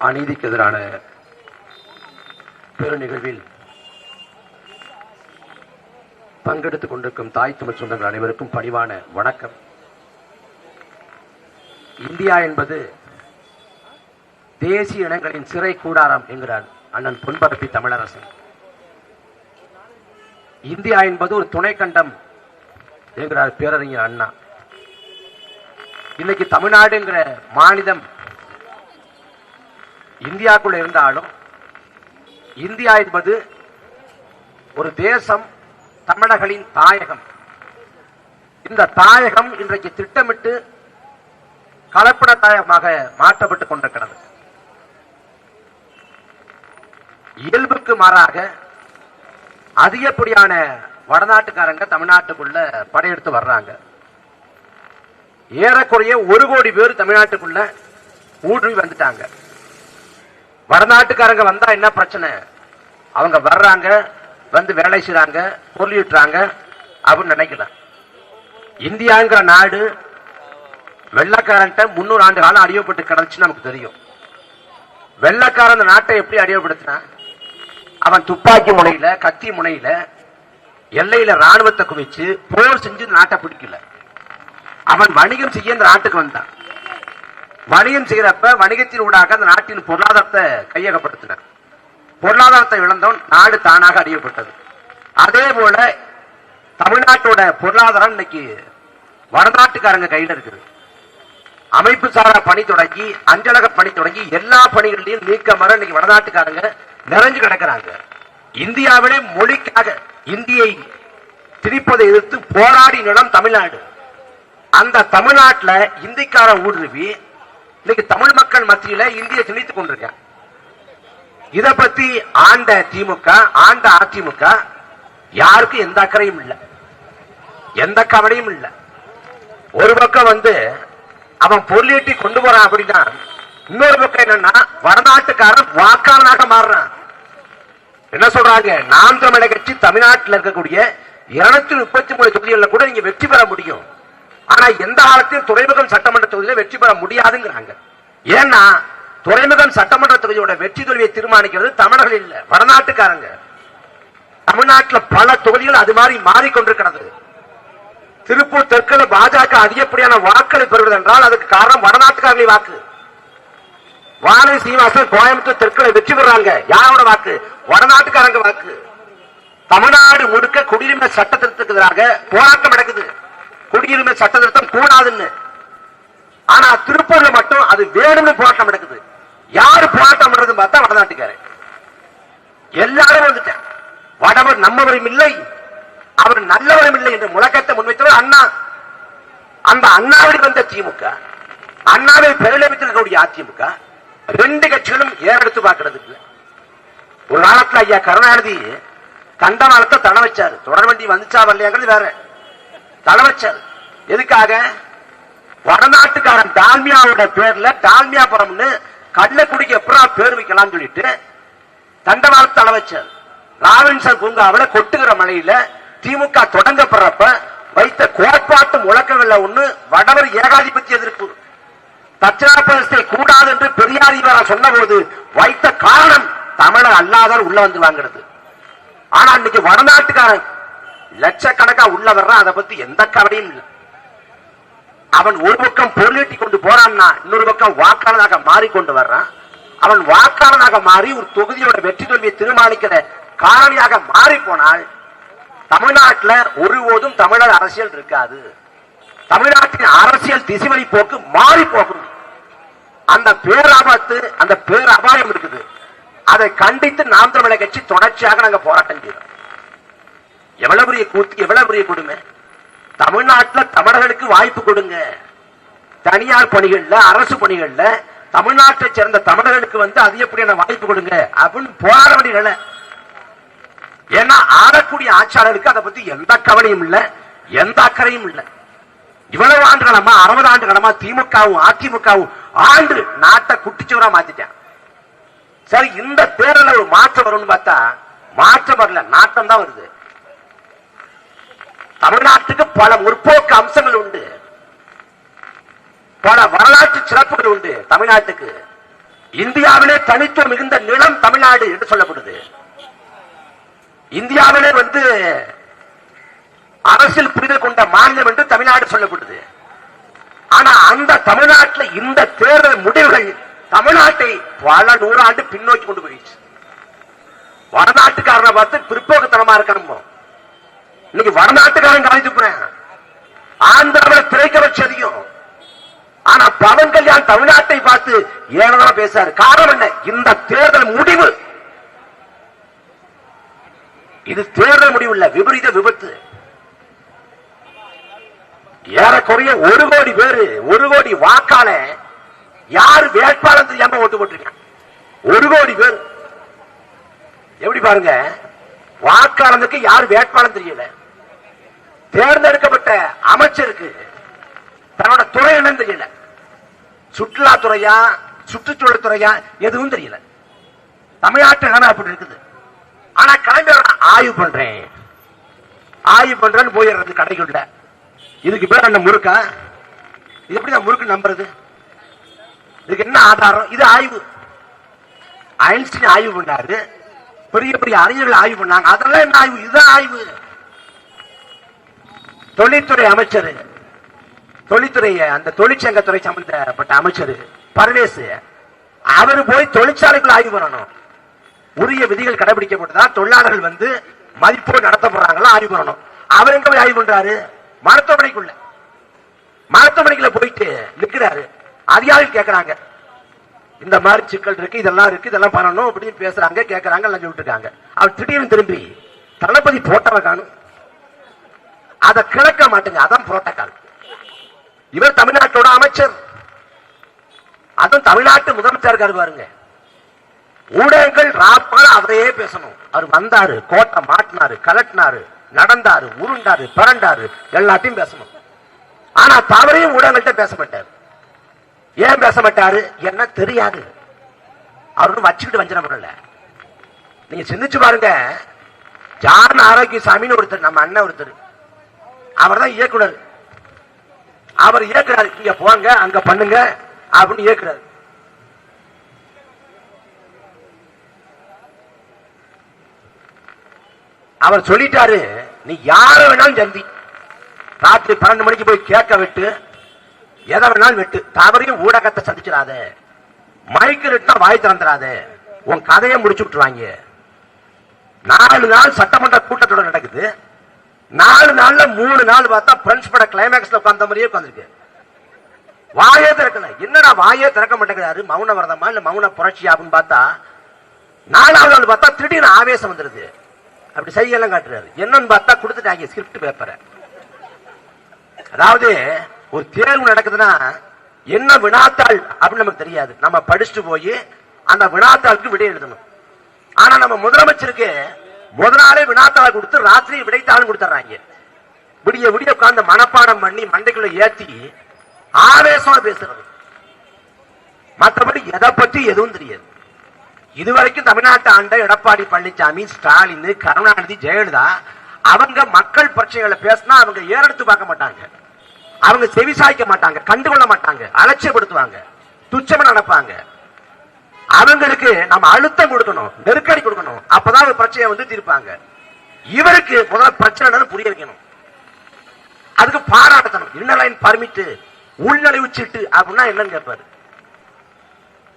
அநீதிக்கு எதிரான பெரு நிகழ்வில் பங்கெடுத்துக் கொண்டிருக்கும் தாய் தமிழ் சொந்தங்கள் அனைவருக்கும் பணிவான வணக்கம். இந்தியா என்பது தேசிய இனங்களின் சிறை கூடாரம் என்கிறார் அண்ணன் பொன்பரப்பி தமிழரசன். இந்தியா என்பது ஒரு துணை கண்டம் என்கிறார் பேரறிஞர் அண்ணா. இன்னைக்கு தமிழ்நாடுங்கிற மாநிலம் இந்தியாக்குள்ள இருந்தாலும் இந்தியா என்பது ஒரு தேசம், தமிழர்களின் தாயகம். இந்த தாயகம் இன்றைக்கு திட்டமிட்டு கலப்பட தாயகமாக மாற்றப்பட்டுக் கொண்டிருக்கிறது. இயல்புக்கு மாறாக அதிகப்படியான வடநாட்டுக்காரங்க தமிழ்நாட்டுக்குள்ள படையெடுத்து வர்றாங்க. ஏறக்குறைய 1 கோடி பேர் தமிழ்நாட்டுக்குள்ள ஊடுருவி வந்துட்டாங்க. வடநாட்டுக்காரங்க வந்தா என்ன பிரச்சனை? அவங்க வர்றாங்க, வந்து வேலை செய்யறாங்க, பொருளிட்டுறாங்க அப்படின்னு நினைக்கலாம். இந்தியாங்கிற நாடு வெள்ளக்காரன் 300 ஆண்டு காலம் அடிமைப்பட்டு கிடந்துச்சு நமக்கு தெரியும். வெள்ளக்காரன் அந்த நாட்டை எப்படி அடிமைப்படுத்தினான்? அவன் துப்பாக்கி முனையில, கத்தி முனையில, எல்லையில ராணுவத்தை குவிச்சு போர் செஞ்சு நாட்டை பிடிக்கல. அவன் வணிகம் செய்ய இந்த நாட்டுக்கு வந்தான். வணிகம் செய்யறப்ப வணிகத்தின் ஊடாக அந்த நாட்டின் பொருளாதாரத்தை கையகப்படுத்தினார். பொருளாதாரத்தை இழந்தவன் நாடு தானாக அறியப்பட்டது. அதே போல தமிழ்நாட்டோட பொருளாதாரம் இன்னைக்கு வடநாட்டுக்காரங்க கையில இருக்குது. அமைப்பு சாரா பணி தொடங்கி, அஞ்சலக பணி தொடங்கி, எல்லா பணிகளிலையும் நீக்க மர இன்னைக்கு வடநாட்டுக்காரங்க நிறைஞ்சு கிடக்கிறாங்க. இந்தியாவிலே மொழிக்காக இந்தியை திணிப்பதை எதிர்த்து போராடி நிலம் தமிழ்நாடு. அந்த தமிழ்நாட்டில் இந்திக்கார ஊடுருவி இன்னைக்கு தமிழ் மக்கள் மத்தியில இந்தியை திணித்துக் கொண்டிருக்க. இதை பத்தி ஆண்ட திமுக, ஆண்ட அதிமுக யாருக்கும் எந்த அக்கறையும் இல்லை, எந்த கவலையும் இல்லை. ஒரு பக்கம் அவன் பொருளீட்டி கொண்டு போறான் அப்படின்னா, இன்னொரு பக்கம் என்னன்னா வடநாட்டுக்காரன் வாக்காளனாக மாறுறான். என்ன சொல்றாங்க? நாம் தமிழர் கட்சி தமிழ்நாட்டில் இருக்கக்கூடிய 233 தொகுதிகளில் கூட நீங்க வெற்றி பெற முடியும், ஆனா எந்த காலத்தையும் துறைமுகம் சட்டமன்ற தொகுதியில வெற்றி பெற முடியாதுங்கிறாங்க. ஏன்னா துறைமுகம் சட்டமன்ற தொகுதியோட வெற்றி தோல்வியை தீர்மானிக்கிறது தமிழர்கள் இல்ல, வடநாட்டுக்காரங்க. தமிழ்நாட்டில் பல தொகுதிகள் அது மாதிரி மாறிக்கொண்டிருக்கிறது. திருப்பூர் தெற்குல பாஜக அதிகப்படியான வாக்களை பெறுவது என்றால் அதுக்கு காரணம் வடநாட்டுக்காரர்களின் வாக்கு. வானதி சீனிவாசன் கோயம்புத்தூர் தெற்குல வெற்றி பெறாங்க. யாரோட வாக்கு? வடநாட்டுக்காரங்க வாக்கு. தமிழ்நாடு முழுக்க குடியுரிமை சட்ட திருத்தத்துக்கு எதிராக போராட்டம் நடக்குது. குடியுரிமை சட்ட திருத்தம் கூடாதுன்னு. ஆனா திருப்பூர்ல மட்டும் அது வேணும்னு போராட்டம் நடக்குது. யாரு போராட்டம் பண்றது பார்த்தா வடநாட்டுக்காரன். எல்லாரும் வந்துட்டேன். வடவர் நம்மவரும் இல்லை, அவர் நல்லவரும் இல்லை என்ற முழக்கத்தை முன்வைத்தவர் அண்ணா. அந்த அண்ணாவில் வந்த திமுக, அண்ணாவை பிரதிபலித்திருக்கக்கூடிய அதிமுக, 2 கட்சிகளும் ஏறெடுத்து பார்க்கிறது. ஒரு காலத்துல ஐயா கருணாநிதி தண்டவாளத்தை தடை வச்சாரு. தொடர்வண்டி வந்துச்சா வரலையாங்கிறது வேற. தடை வச்சாரு. எதுக்காக? வடநாட்டுக்காரன் டால்மியாவோட பேர்ல டால்மியாபுரம்னு கள்ளக்குடிக்கு எப்பறம் பேர் வைக்கலாம் சொல்லிட்டு தண்டவாளத்தை தடை வச்சாரு. ராவின்சன் பூங்காவில் கொட்டுகிற மழையில திமுக தொடங்கப்படுறப்ப வைத்த கோட்பாட்டு முழக்கங்கள்ல ஒண்ணு வடவர் ஏகாதிபத்திய எதிர்ப்பு. தட்சிணாபிரதேசத்தை கூடாது என்று பெரியார் சொன்ன போது வைத்த காரணம் தமிழர் அல்லாதார் உள்ள வந்து வாங்கிறது. ஆனா இன்னைக்கு வடநாட்டுக்காரன் லட்சக்கணக்கா உள்ள வர்றான். அதை பத்தி எந்த கவலையும் இல்லை. அவன் ஒரு பக்கம் பொருளீட்டி கொண்டு போறான்னா, இன்னொரு பக்கம் வாக்காளனாக மாறிக்கொண்டு வர்றான். அவன் வாக்காளனாக மாறி ஒரு தொகுதியோட வெற்றி தோல்வியை தீர்மானிக்கிற காரணியாக மாறி போனால் தமிழ்நாட்டில் ஒருபோதும் தமிழர் அரசியல் இருக்காது. தமிழ்நாட்டின் அரசியல் திசைவழி போக்கு மாறி போகும். அந்த பேராபத்து, அந்த பேரபாயம் இருக்குது. அதை கண்டித்து நாம் தமிழர் கட்சி தொடர்ச்சியாக நாங்கள் போராட்டம் செய்யறோம். எவ்வளவு பெரிய கூத்து, எவ்வளவு பெரிய கொடுமை! தமிழ்நாட்டில் தமிழர்களுக்கு வாய்ப்பு கொடுங்க. தனியார் பணிகள்ல, அரசு பணிகள்ல தமிழ்நாட்டை சேர்ந்த தமிழர்களுக்கு அதிகப்படியான வாய்ப்பு கொடுங்க அப்படின்னு போராட வேண்டிய நிலை. ஏன்னா ஆளக்கூடிய ஆட்சியாளருக்கு அதை பத்தி எந்த கவலையும் இல்லை, எந்த அக்கறையும் இல்லை. இவ்வளவு ஆண்டு காலமா, 60 ஆண்டு காலமா திமுகவும் அதிமுகவும் ஆண்டு நாட்டை குட்டிச்சுவரா மாத்திட்டான். சரி, இந்த தேர்தல ஒரு மாற்றம் வரும்னு பார்த்தா மாற்றம் வரல, நாட்டம் தான் வருது. தமிழ்நாட்டுக்கு பல முற்போக்கு அம்சங்கள் உண்டு, பல வரலாற்று சிறப்புகள் உண்டு. தமிழ்நாட்டுக்கு இந்தியாவிலே தனித்துவம் மிகுந்த நிலம் தமிழ்நாடு என்று சொல்லப்படுது. இந்தியாவிலே அரசியல் புரிதல் கொண்ட மாநிலம் என்று தமிழ்நாடு சொல்லப்படுது. ஆனா அந்த தமிழ்நாட்டில் இந்த தேர்தல் முடிவுகள் தமிழ்நாட்டை பல நூறாண்டு பின்னோக்கி கொண்டு போயிடுச்சு. வடநாட்டுக்காரனை பார்த்து பிற்போக்குத்தனமா இருக்கணும். இன்னைக்கு வடநாட்டுக்காரன் காலித்துப்புறேன், ஆந்திராவில் திரைக்க வச்சு அதிகம். ஆனா பவன் கல்யாண் தமிழ்நாட்டை பார்த்து ஏனதான் பேசாரு. காரணம் என்ன? இந்த தேர்தல் முடிவு. இது தேர்தல் முடிவு இல்ல, விபரீத விபத்து. ஏறக்குறைய 1 கோடி பேரு, 1 கோடி வாக்காள யாரு வேட்பாளர் தெரியாம ஓட்டு போட்டிருக்காங்க. 1 கோடி பேர். எப்படி பாருங்க, வாக்காளருக்கு யாரு வேட்பாளர் தெரியல. தேர்ந்தெடுக்கப்பட்ட அமைச்சருக்கு தன்னோட துறை என்னன்னு தெரியல. சுற்றுலாத்துறையா, சுற்றுச்சூழல் துறையா, எதுவும் தெரியல. தமிழ்நாட்டில் அப்படி இருக்குது. ஆனா கிளம்பி ஆய்வு பண்றேன், ஆய்வு பண்றேன்னு போயிடுறது கடைக்குள்ள. இதுக்கு பேர் அந்த முறுக்கா? இது எப்படி நான் முறுக்கு நம்புறது? இதுக்கு என்ன ஆதாரம்? இது ஆய்வு. ஐன்ஸ்டீன் ஆய்வு பண்ணாரு, பெரிய பெரிய அறிஞர்கள் ஆய்வு பண்ணாங்க. அதெல்லாம் என்ன ஆய்வு? இதுதான் ஆய்வு. தொழில்துறை அமைச்சர், தொழில்துறை அந்த தொழிற்சங்கத்துறை சம்பந்தப்பட்ட அமைச்சர் பரவேசு, அவரு போய் தொழிற்சாலைக்குள்ள ஆய்வு பண்ணணும். உரிய விதிகள் கடைபிடிக்கப்பட்டதா, தொழிலாளர்கள் மதிப்போடு நடத்தப்படுறாங்களா ஆய்வு பண்ணணும். அவர் எங்க போய் ஆய்வு பண்றாரு? மருத்துவமனைக்குள்ள. மருத்துவமனைக்குள்ள போயிட்டு நிற்கிறாரு. அதிகாரிகள் கேட்கிறாங்க, இந்த மாதிரி சிக்கல் இருக்கு, இதெல்லாம் இருக்கு, இதெல்லாம் பண்ணணும் அப்படின்னு பேசுறாங்க, கேட்கறாங்க, எல்லாம் சொல்லிட்டு இருக்காங்க. அவர் திடீர்னு திரும்பி தளபதி போட்டவ காணும், அதை கிழக்க மாட்டேங்க, அதான் புரோட்டோகால். இவர் தமிழ்நாட்டோட அமைச்சர், அதுவும் தமிழ்நாட்டு முதலமைச்சர் இருக்காரு பாருங்க. ஊடகங்கள் ராப்பால அவரையே பேசணும். அவர் வந்தாரு, கோட்டை மாட்டினாரு, கலட்டினாரு, நடந்தாரு, உருண்டாரு, பிறண்டாரு, எல்லாத்தையும் பேசணும். ஆனா தவறையும் ஊடகங்கள்ட்ட பேச மாட்டாரு. ஏன் பேச மாட்டாரு? என்ன தெரியாது. அவரு வச்சுக்கிட்டு வஞ்சனம் பண்ணல. நீங்க சிந்திச்சு பாருங்க. ஜான் ஆரோக்கியசாமின்னு ஒருத்தர், நம்ம அண்ணன் ஒருத்தர், அவர் தான் இயக்குனர். அவர் இயக்குறாரு, இங்க போங்க, அங்க பண்ணுங்க அப்படின்னு இயக்குறாரு. அவர் சொல்லிட்டாரு, நீ யார வேணாலும் சந்தி, ராத்திரி 12 மணிக்கு போய் கேட்க விட்டு, எதை வேணாலும் வெட்டு, தவறையும் ஊடகத்தை சந்திச்சிடாத, மைக்கு விட்டா வாய் திறந்துடாத, உன் கதையை முடிச்சு விட்டுருவாங்க. 4 நாள் சட்டமன்ற கூட்டத்தொடர் நடக்குது. 4 நாள்ல 3 நாள் பார்த்தா பிரெஞ்ச் பட கிளைமேக்ஸ்ல உட்கார்ந்த மாதிரியே உட்கார்ந்துருக்கு. வாயே திறக்கல. என்னடா வாயே திறக்க மாட்டேங்கிறாரு? மௌன வரதமா இல்ல மௌன புரட்சியா அப்படின்னு பார்த்தா 4வது நாள் பார்த்தா திடீர்னு ஆவேசம் வந்துருது. அப்படி செய்யலாம் காட்டுறாரு. என்னன்னு பார்த்தா கொடுத்துட்டாங்க ஸ்கிரிப்ட் பேப்பரை. அதாவது ஒரு தேர்வு நடக்குதுன்னா என்ன வினாத்தாள் அப்படின்னு நமக்கு தெரியாது. நம்ம படிச்சுட்டு போய் அந்த வினாத்தாளுக்கு விடை எழுதணும். ஆனா நம்ம முதலமைச்சருக்கு முதல் நாளே வினாத்தாள் கொடுத்து ராத்திரி விடைத்தாளும் கொடுத்துறாங்க. விடிய விடிய உட்கார்ந்து மனப்பாடம் பண்ணி மண்டைக்குள்ள ஏத்தி ஆவேசமா பேசுறது. மற்றபடி எதை பற்றி எதுவும் தெரியாது. இதுவரைக்கும் தமிழ்நாட்டு ஆண்ட எடப்பாடி பழனிசாமி, ஸ்டாலின், கருணாநிதி, ஜெயலலிதா அவங்க மக்கள் பிரச்சனைகளை பேசினா அவங்க ஏறெடுத்து பார்க்க மாட்டாங்க, அவங்க செவிசாய்க்க மாட்டாங்க, கண்டுகொள்ள மாட்டாங்க, அலட்சியப்படுத்துவாங்க, துச்சமா நடப்பாங்க. அவங்களுக்கு நம்ம அழுத்தம் கொடுக்கணும், நெருக்கடி கொடுக்கணும், அப்பதான் பிரச்சனையை தீர்ப்பாங்க. இவருக்கு முதல்ல பிரச்சனை புரிய வைக்கணும், அதுக்கு பாராட்டணும். இன்னலைன் பர்மிட், உள்நுழைவு சீட்டு அப்படின்னா என்னன்னு கேட்பாரு.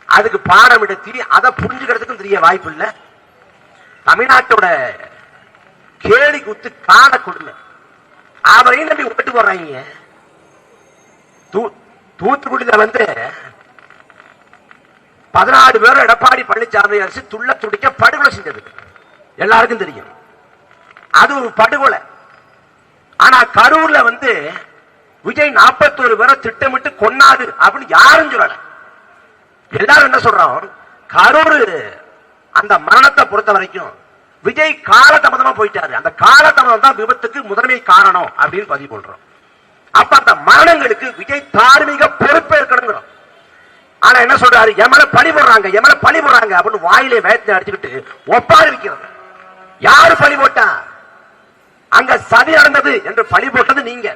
அதுக்கு பாடம் எடுத்து அதை புரிஞ்சுக்கிறதுக்கும் தெரிய வாய்ப்பு இல்லை. தமிழ்நாட்டோட கேலி குத்து காண கொடுமை. அவரையும் நம்பி ஓட்டு போடுறாங்க. தூத்துக்குடியில 14 பேர் எடப்பாடி பழனிசாமி அரசு துள்ள துடிக்க படுகொலை செஞ்சது எல்லாருக்கும் தெரியும். அது ஒரு படுகொலை. ஆனா கரூர்ல விஜய் 41 பேரை திட்டமிட்டு கொன்னாது அப்படின்னு யாரும் சொல்லல. எல்லாரும் என்ன சொல்றோம், கரூர் அந்த மரணத்தை பொறுத்த வரைக்கும் விஜய் காலதாமதமா போயிட்டாரு, அந்த காலதாமதம் தான் விபத்துக்கு முதன்மை காரணம் அப்படின்னு பதிவு பண்றோம். அப்ப அந்த மரணங்களுக்கு விஜய் தார்மீக பொறுப்பேற்கணும். ஆனா என்ன சொல்றாரு, எமல பழி போடுறாங்க, எமல பழி போடுறாங்க அப்படின்னு வாயிலே வேகத்தை அடிச்சுக்கிட்டு ஒப்பாரி வைக்கிறது. யாரு பழி போட்டா? அங்க சதி நடந்தது என்று பழி போட்டது நீங்க.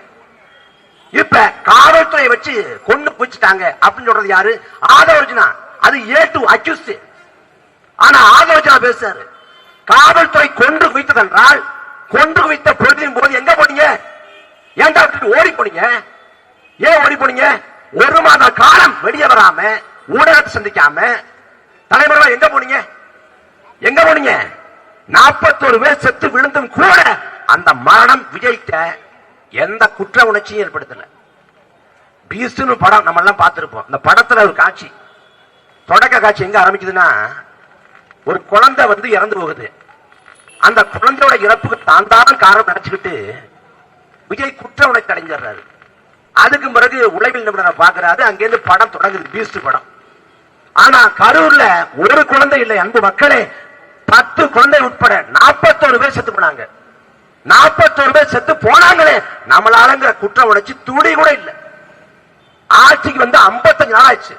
இப்ப காவல்துறையை வச்சு கொண்டு குவிச்சுட்டாங்க அப்படின்னு சொல்றது யாரு? ஆதவர்ஜுனா அது ஏட்டு அக்யூஸ்ட். ஆனா ஆலோசனை பேசுறாரு. காவல்துறை கொன்று குவித்ததென்றால் கொன்று குவித்த பொழுதின் போது எங்க போனீங்க? ஏன்டா விட்டுட்டு ஓடி போனீங்க? ஏன் ஓடி போனீங்க? ஒரு மாத காலம் வெளியே வராம ஊடகத்தை சந்திக்காம தலைவர்களா எங்க போனீங்க? எங்க போனீங்க? 41 பேர் செத்து விழுந்தும் கூட அந்த மரணம் விஜய்க்க எந்த குற்ற உணர்ச்சியும் ஏற்படுத்தல. பீஸ்ட்னு படம் நம்ம எல்லாம் பார்த்திருப்போம். அந்த படத்துல ஒரு காட்சி, தொடக்க காட்சி எங்க ஆரம்பிக்குதுன்னா, ஒரு குழந்தை வந்து இறந்து போகுது. அந்த குழந்தையோட இறப்புக்கு தான் தான் காரணம் நினைச்சுக்கிட்டு விஜய் குற்ற உணர்ச்சி அடைஞ்சிடறாரு. அதுக்கு பிறகு உளவியல் நிபுணரை பாக்குறாரு. அங்கிருந்து படம் தொடங்குது, பீஸ்ட் படம். ஆனா கரூர்ல ஒரு குழந்தை இல்லை அன்பு மக்களே, 10 குழந்தை உட்பட 41 பேர் செத்து போனாங்க. 41 பேர் செத்து போனாங்களே, நம்மளாலங்கிற குற்ற உணர்ச்சி துளி கூட இல்லை. ஆட்சிக்கு வந்து 55 நாள் ஆச்சு.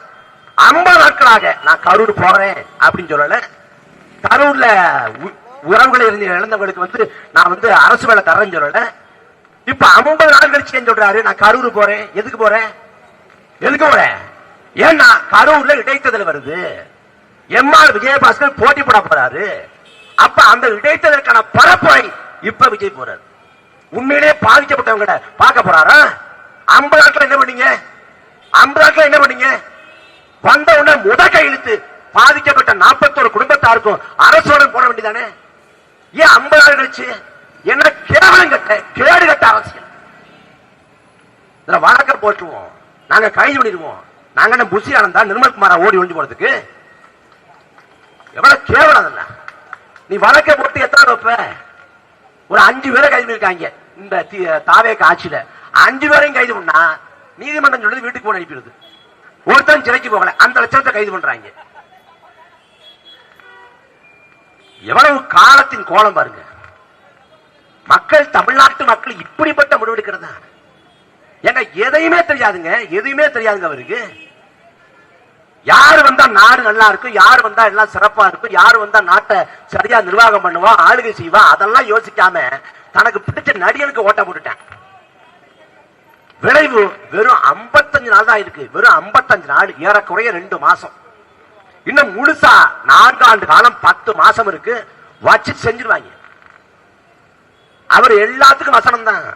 50 நாட்களாக நான் கரூர் போறேன் அப்படின்னு சொல்லல. கரூர்ல உறவுகளை இழந்தவங்களுக்கு வந்து நான் வந்து அரசு வேலை தரேன்னு சொல்லல. இப்ப 50 நாள் கழிச்சு சொல்றாரு நான் கரூர் போறேன். எதுக்கு போறேன்? எதுக்கு போறேன்? ஏன்னா கரூர்ல இடைத்தேர்தல் வருது. எம்ஆர் விஜயபாஸ்கர் போட்டி போட போறாரு. அப்ப அந்த இடைத்தேர்தலுக்கான பரப்புரை இப்ப விஜய் போறாரு. உண்மையிலே பாதிக்கப்பட்டவங்க பார்க்க போறாரா? 50 நாட்கள் என்ன பண்ணீங்க? 50 நாட்கள் என்ன பண்ணீங்க? வந்த உடனே முதல் இழுத்து பாதிக்கப்பட்ட 41 குடும்பத்தாருக்கும் அரசோடு போட வேண்டியதானே? ஏன் 50 நாள் கழிச்சு? என்ன கேவலம் கட்ட கேடு கட்ட அரசியல். இதுல வழக்க போட்டுருவோம், நாங்க கைது பண்ணிடுவோம். நாங்க என்ன புஷி ஆனந்தா நிர்மல்குமாரா ஓடி ஒழிஞ்சு போறதுக்கு? எவ்வளவு கேவலம் அதல்ல. நீ வழக்க போட்டு எத்தனை வைப்ப? ஒரு 5 பேரை கைது பண்ணிருக்காங்க இந்த தாவேக ஆட்சியில. 5 பேரையும் கைது பண்ணா நீதிமன்றம் சொல்றது வீட்டுக்கு போன அனுப்பிடுது. ஒருத்தன் சிறைக்கு போகல, அந்த லட்சத்தை கைது பண்றாங்க. எவ்வளவு காலத்தின் கோலம் பாருங்க. மக்கள், தமிழ்நாட்டு மக்கள் இப்படிப்பட்ட முடிவெடுக்கிறதா? ஏங்க எதையுமே தெரியாதுங்க, எதுவுமே தெரியாதுங்க அவருக்கு. யாரு வந்தா நாடு நல்லா இருக்கும், யாரு வந்தா எல்லாம் சிறப்பா இருக்கும், யாரு வந்தா நாட்டை சரியா நிர்வாகம் பண்ணுவா, ஆளுகை செய்வா, அதெல்லாம் யோசிக்காம தனக்கு பிடிச்ச நடிகனுக்கு ஓட்ட போட்டுட்டேன். விளைவு வெறும் 55 நாள் தான் இருக்கு. வெறும் 55 நாள், ஏறக்குறைய 2 மாசம். இன்னும் முழுசா 4 ஆண்டு காலம் 10 மாசம் இருக்கு. வச்சு செஞ்சிருவாங்க. அவர் எல்லாத்துக்கும் வசனம் தான்.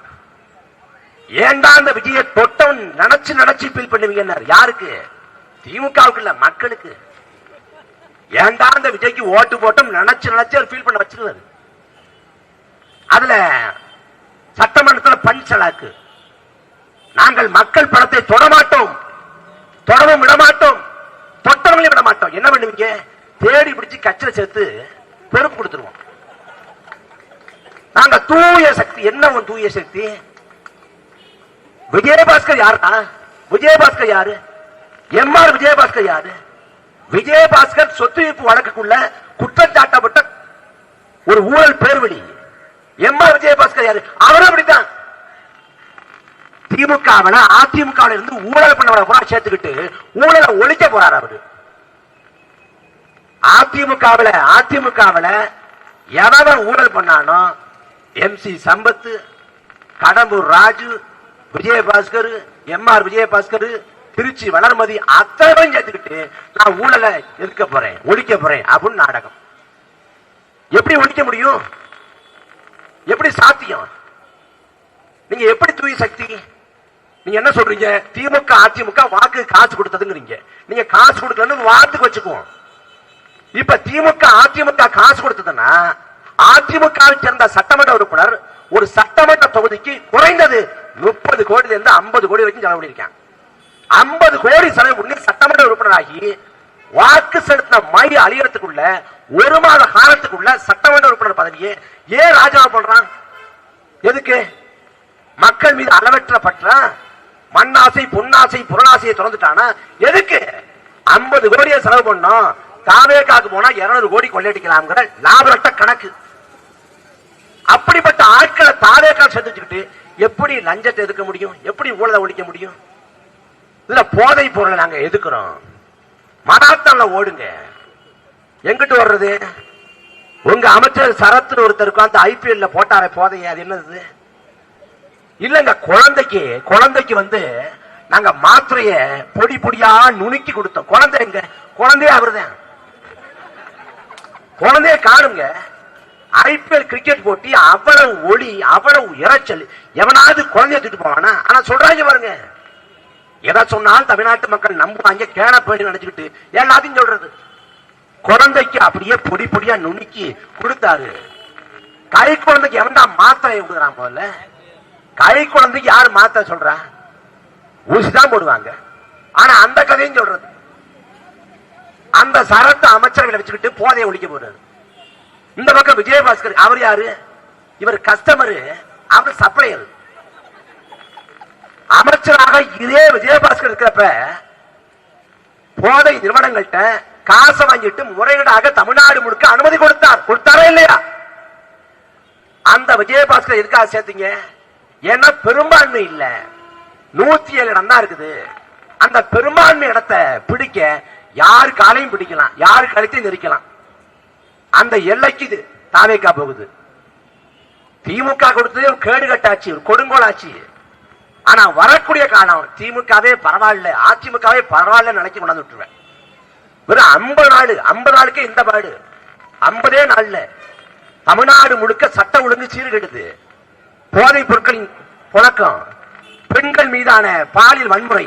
ஏண்டா அந்த விஜய தொட்டம் நினைச்சு நினைச்சு ஃபீல் பண்ணுவீங்க. யாருக்கு? திமுகவுக்கு இல்ல, மக்களுக்கு. ஏண்டா அந்த விஜய்க்கு ஓட்டு போட்டும் நினைச்சு நினைச்சு ஃபீல் பண்ண வச்சிருவாரு. அதுல சட்டமன்றத்தில் பஞ்சலாக்கு. நாங்கள் மக்கள் பணத்தை தொடமாட்டோம், தொடவும் விடமாட்டோம், தொட்டவங்களையும் விட மாட்டோம். என்ன பண்ணுவீங்க? தேடி பிடிச்சு கட்சியில சேர்த்து பொறுப்பு கொடுத்துருவோம். நாங்க தூய சக்தி. என்ன தூய சக்தி? விஜயபாஸ்கர் யாருன்னா? விஜயபாஸ்கர் யாரு? எம்ஆர் விஜயபாஸ்கர் யாரு? விஜயபாஸ்கர் சொத்து வைப்பு வழக்குக்குள்ள குற்றம் சாட்டப்பட்ட ஒரு ஊழல் பேர்வழி. எம்ஆர் விஜயபாஸ்கர் யாரு? அவரும் அப்படித்தான். திமுகவில் அதிமுகவில் இருந்து ஊழல் பண்ணவரை பூரா சேர்த்துக்கிட்டு ஊழலை ஒழிக்க போறாரு அவரு. அதிமுகவில் எவன் ஊழல் பண்ணானோ, MC சம்பத், கடம்பூர் ராஜு, விஜயபாஸ்கர், எம்ஆர் விஜயபாஸ்கர், திருச்சி வளர்மதி, அத்தனை சேர்த்துக்கிட்டு நான் ஊழலை எதிர்க்க போறேன், ஒழிக்க போறேன் அப்படின்னு நாடகம். எப்படி ஒழிக்க முடியும்? எப்படி சாத்தியம்? நீங்க எப்படி தூய சக்தி? நீங்க என்ன சொல்றீங்க? திமுக அதிமுக வாக்கு காசு கொடுத்ததுங்கிறீங்க. நீங்க காசு கொடுக்கலன்னு வார்த்தைக்கு வச்சுக்குவோம். இப்ப திமுக அதிமுக காசு கொடுத்ததுன்னா அதிமுகவை சேர்ந்த சட்டமன்ற உறுப்பினர் ஒரு சட்டமன்ற தொகுதிக்கு குறைந்தது 30 கோடியில இருந்து 50 கோடி வரைக்கும் செலவு பண்ணிருக்காங்க. 50 கோடி செலவு பண்ணி சட்டமன்ற உறுப்பினராகி வாக்கு செலுத்தின மைய அழியறதுக்குள்ள 1 மாத காலத்துக்குள்ள சட்டமன்ற உறுப்பினர் பதவியை ஏன் ராஜினாமா பண்றான்? எதுக்கு? மக்கள் மீது அளவற்ற பற்ற மண்ணாசை, பொன்னாசை, புறநாசையை திறந்துட்டானா எதுக்கு? 50 கோடியை செலவு பண்ணோம். தாவேகாக்கு போனா 200 கோடி கொள்ளையடிக்கலாம் லாபரட்ட கணக்கு. அப்படிப்பட்ட ஆட்களை தாவேகா சேர்த்துக்கிட்டு எப்படி லஞ்சத்தை எதிர்க்க முடியும்? எப்படி ஊழலை ஒழிக்க முடியும்? இதுல போதை பொருளை நாங்க எதுக்குறோம். மராத்தான்ல ஓடுங்க. எங்கிட்டு வர்றது? உங்க அமைச்சர் சரத்து ஒருத்தருக்கு அந்த IPL போட்டார போதைய, அது என்னது? இல்லங்க, குழந்தைக்கு வந்து நாங்க மாத்திரைய பொடி பொடியா நுணுக்கி கொடுத்தோம். குழந்தை எங்க? குழந்தைய அவர்தான். குழந்தைய காணுங்க. ஐபிஎல் கிரிக்கெட் போட்டி அவ்வளவு ஒளி, அவ்வளவு இறைச்சல், எவனாவது குழந்தைய தூக்கிட்டு போவானா? ஆனா சொல்றாங்க பாருங்க, எதை சொன்னாலும் தமிழ்நாட்டு மக்கள் நம்புவாங்க, கேன போய் நினைச்சுக்கிட்டு எல்லாத்தையும் சொல்றது. குழந்தைக்கு அப்படியே பொடி பொடியா நுணுக்கி கொடுத்தாரு. கை குழந்தைக்கு எவன்டா மாத்திரை கொடுக்குறான்? போல கை குழந்தைக்கு யாரு மாத்திரை சொல்றா? ஊசிதான் போடுவாங்க. ஆனா அந்த கதையும் சொல்றது. அந்த சரத்து அமைச்சர்களை வச்சுக்கிட்டு போதையை ஒழிக்க போறாரு. இந்த பக்கம் விஜயபாஸ்கர், அவர் யாரு? இவர் கஸ்டமரு, அவர் சப்ளையர். அமைச்சராக இதே விஜயபாஸ்கர் இருக்கிறப்ப போதை நிறுவனங்கள்ட்ட காசை வாங்கிட்டு முறையீடாக தமிழ்நாடு முழுக்க அனுமதி கொடுத்தாரா இல்லையா? அந்த விஜயபாஸ்கர் எதுக்காக சேர்த்தீங்க? ஏன்னா பெரும்பான்மை இல்ல, 107 இடம் தான் இருக்குது. அந்த பெரும்பான்மை இடத்தை பிடிக்க யாரு காலையும் பிடிக்கலாம், யாரு கழுத்தையும் நெரிக்கலாம். அந்த எல்லைக்கு தாவேக்கா போகுது. திமுக கொடுத்தது கேடு கட்டாச்சு, கொடுங்கோல் ஆச்சு. ஆனா வரக்கூடிய காலம் திமுகவே பரவாயில்ல, அதிமுகவே பரவாயில்ல நினைச்சு கொண்டாந்து விட்டுருவேன். வெறும் 50 நாளுக்கு இந்த பாடு. 50 நாள்ல தமிழ்நாடு முழுக்க சட்ட ஒழுங்கு சீர்கெடுது. போதைப் பொருட்களின் புழக்கம், பெண்கள் மீதான பாலியல் வன்முறை.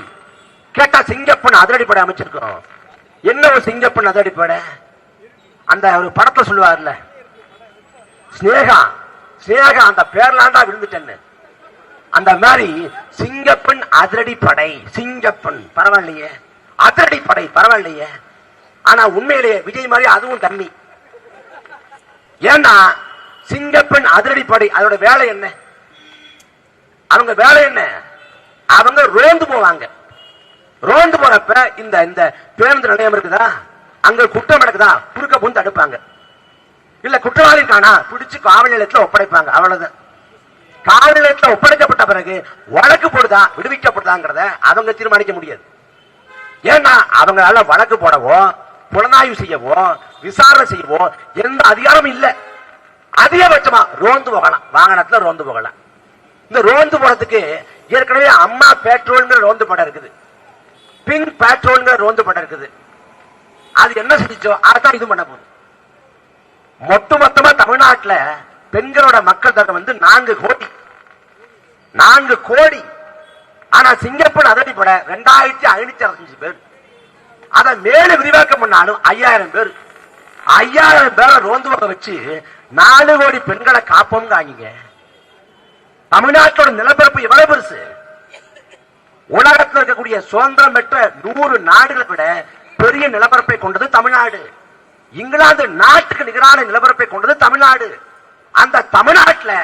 கேட்டா சிங்கப்பன் அதிரடிப்படை அமைச்சிருக்கோம். என்ன ஒரு சிங்கப்பன் அதிரடிப்படை? அந்த ஒரு படத்தை சொல்லுவார்ல, ஸ்னேகா அந்த பேர்லாண்டா விழுந்துட்டேன்னு. அந்த மாதிரி சிங்கப்பன் அதிரடிப்படை. சிங்கப்பன் பரவாயில்லையே, அதிரடிப்படை பரவாயில்லையே. ஆனா உண்மையிலேயே விஜய் மாதிரி அதுவும் கம்மி. ஏன்னா சிங்கப்பன் அதிரடிப்படை அதோட வேலை என்ன? அவங்க வேலை என்ன? அவங்க ரோந்து போவாங்க. ரோந்து போறப்ப இந்த பேருந்து நிலையம் இருக்குதா, அங்க குற்றம் நடக்குதா, குறுக்க புந்து தடுப்பாங்க. இல்ல குற்றவாளி காணா பிடிச்சு காவல் நிலையத்தில் ஒப்படைப்பாங்க. அவ்வளவுதான். காவல் நிலையத்தில் ஒப்படைக்கப்பட்ட பிறகு வழக்கு போடுதா விடுவிக்கப்படுதாங்கிறத அவங்க தீர்மானிக்க முடியாது. ஏன்னா அவங்களால வழக்கு போடவோ, புலனாய்வு செய்யவோ, விசாரணை செய்யவோ எந்த அதிகாரம் இல்ல. அதிகபட்சமா ரோந்து போகலாம், வாகனத்துல ரோந்து போகலாம். இந்த ரோந்து போறதுக்கு ஏற்கனவே அம்மா பெட்ரோல்ங்கிற ரோந்து படம் இருக்குது, பிங்க் பெட்ரோல்ங்கிற ரோந்து படம் இருக்குது. அது என்ன செஞ்சோ அதான் இது பண்ண போகுது. மொத்தமா தமிழ்நாட்டில் பெண்களோட மக்கள் தொகை 4 கோடி. ஆனா சிங்கப்பூர் அதிரடிப்பட 2565 பேர். அதை மேலும் விரிவாக்கம் பண்ணாலும் 5000 பேர். 5000 பேரை ரோந்து பக்கம் வச்சு 4 கோடி பெண்களை காப்போம். தமிழ்நாட்டோட நிலப்பரப்பு எவ்வளவு பெருசு? உலகத்தில் இருக்கக்கூடிய சுதந்திரம் பெற்ற 100 நாடுகளை விட பெரிய நிலப்பரப்பை கொண்டது தமிழ்நாடு. இங்கிலாந்து நாட்டுக்கு நிகரான நிலப்பரப்பை கொண்டது தமிழ்நாடு. அந்த தமிழ்நாட்டில்